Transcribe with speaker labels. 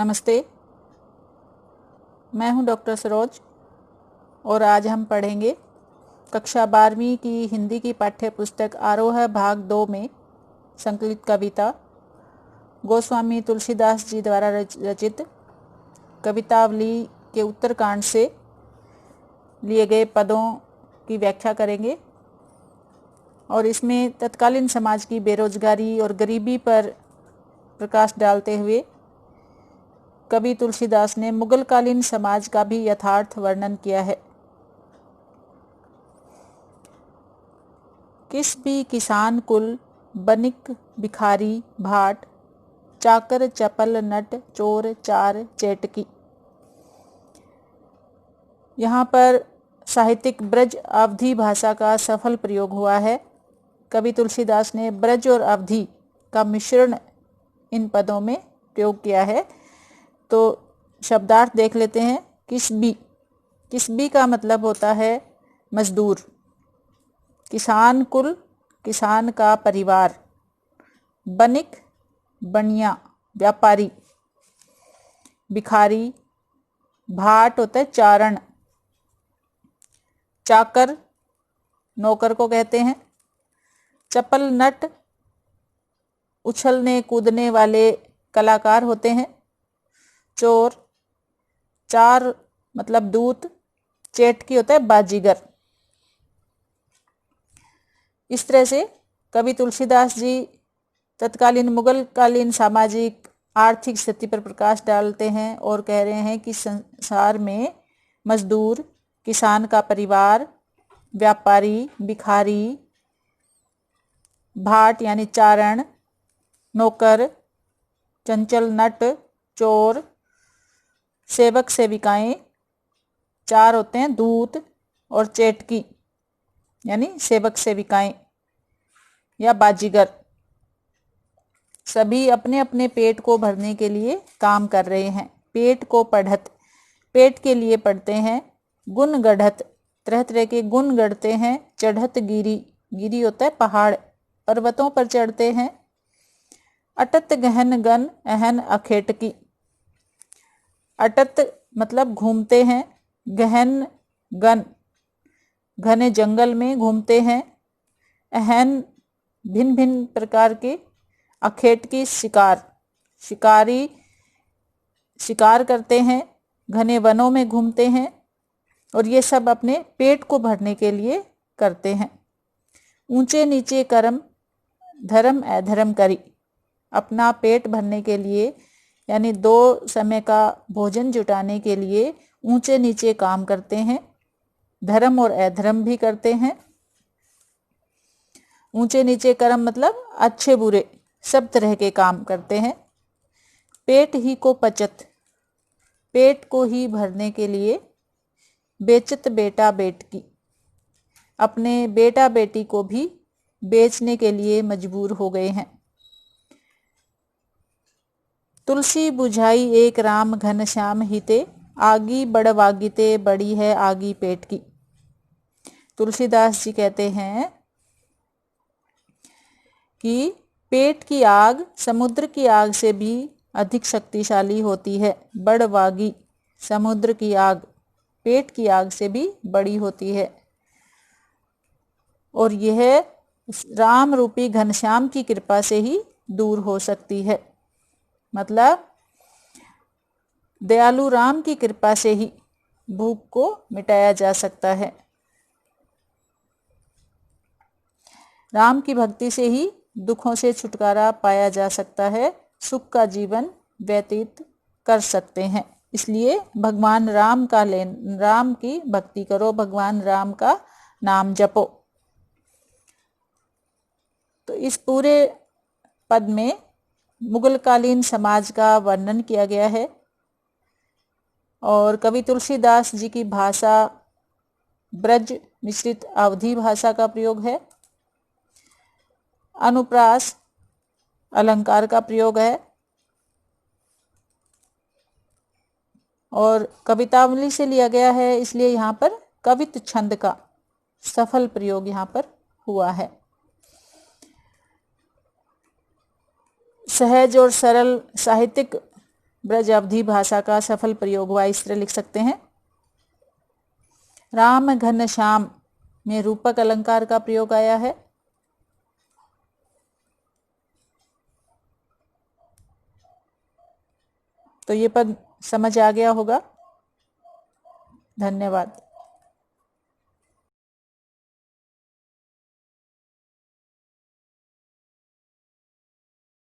Speaker 1: नमस्ते, मैं हूं डॉक्टर सरोज और आज हम पढ़ेंगे कक्षा 12वीं की हिंदी की पाठ्य पुस्तक आरोह भाग 2 में संकलित कविता गोस्वामी तुलसीदास जी द्वारा रचित कवितावली के उत्तरकांड से लिए गए पदों की व्याख्या करेंगे और इसमें तत्कालीन समाज की बेरोजगारी और गरीबी पर प्रकाश डालते हुए कवि तुलसीदास ने मुगलकालीन समाज का भी यथार्थ वर्णन किया है। किस भी किसान कुल बनिक भिखारी भाट चाकर चपल नट चोर चार चेटकी। यहाँ पर साहित्यिक ब्रज अवधी भाषा का सफल प्रयोग हुआ है। कवि तुलसीदास ने ब्रज और अवधी का मिश्रण इन पदों में प्रयोग किया है। तो शब्दार्थ देख लेते हैं। किस भी का मतलब होता है मजदूर। किसान कुल किसान का परिवार। बनिक बनिया व्यापारी। भिखारी भाट होता है चारण। चाकर नौकर को कहते हैं। चपल नट उछलने कूदने वाले कलाकार होते हैं। चोर चार मतलब दूत। चेटकी होता है बाजीगर। इस तरह से कवि तुलसीदास जी तत्कालीन मुगलकालीन सामाजिक आर्थिक स्थिति पर प्रकाश डालते हैं और कह रहे हैं कि संसार में मजदूर, किसान का परिवार, व्यापारी, भिखारी, भाट यानी चारण, नौकर, चंचल नट, चोर, सेवक सेविकाएं, चार होते हैं दूत, और चेटकी यानी सेवक सेविकाएं या बाजीगर, सभी अपने अपने पेट को भरने के लिए काम कर रहे हैं। पेट को पढ़त पेट के लिए पढ़ते हैं। गुण गढ़त तरह तरह के गुण गढ़ते हैं। चढ़त गिरी गिरी होता है पहाड़, पर्वतों पर चढ़ते हैं। अटत गहन गन अहन अखेटकी। अटत मतलब घूमते हैं। गहन गन घने जंगल में घूमते हैं। अहन भिन्न भिन्न प्रकार के। अखेटकी शिकारी शिकार करते हैं। घने वनों में घूमते हैं और ये सब अपने पेट को भरने के लिए करते हैं। ऊंचे नीचे कर्म धर्म अधर्म करी। अपना पेट भरने के लिए यानी 2 समय का भोजन जुटाने के लिए ऊंचे नीचे काम करते हैं। धर्म और अधर्म भी करते हैं। ऊंचे नीचे कर्म मतलब अच्छे बुरे सब तरह के काम करते हैं। पेट ही को पचत पेट को ही भरने के लिए बेचत बेटा बेटकी। अपने बेटा बेटी को भी बेचने के लिए मजबूर हो गए हैं। तुलसी बुझाई एक राम घनश्याम हिते। आगी बड़वागिते बड़ी है आगी पेट की। तुलसीदास जी कहते हैं कि पेट की आग समुद्र की आग से भी अधिक शक्तिशाली होती है। बड़वागी समुद्र की आग पेट की आग से भी बड़ी होती है और यह राम रूपी घनश्याम की कृपा से ही दूर हो सकती है। मतलब दयालु राम की कृपा से ही भूख को मिटाया जा सकता है। राम की भक्ति से ही दुखों से छुटकारा पाया जा सकता है। सुख का जीवन व्यतीत कर सकते हैं। इसलिए भगवान राम की भक्ति करो, भगवान राम का नाम जपो। तो इस पूरे पद में मुगलकालीन समाज का वर्णन किया गया है और कवि तुलसीदास जी की भाषा ब्रज मिश्रित अवधी भाषा का प्रयोग है। अनुप्रास अलंकार का प्रयोग है और कवितावली से लिया गया है, इसलिए यहाँ पर कवित छंद का सफल प्रयोग यहाँ पर हुआ है। सहज और सरल साहित्यिक ब्रज अवधि भाषा का सफल प्रयोग हुआ, इस तरह लिख सकते हैं। राम घन श्याम में रूपक अलंकार का प्रयोग आया है। तो ये पद समझ आ गया होगा। धन्यवाद।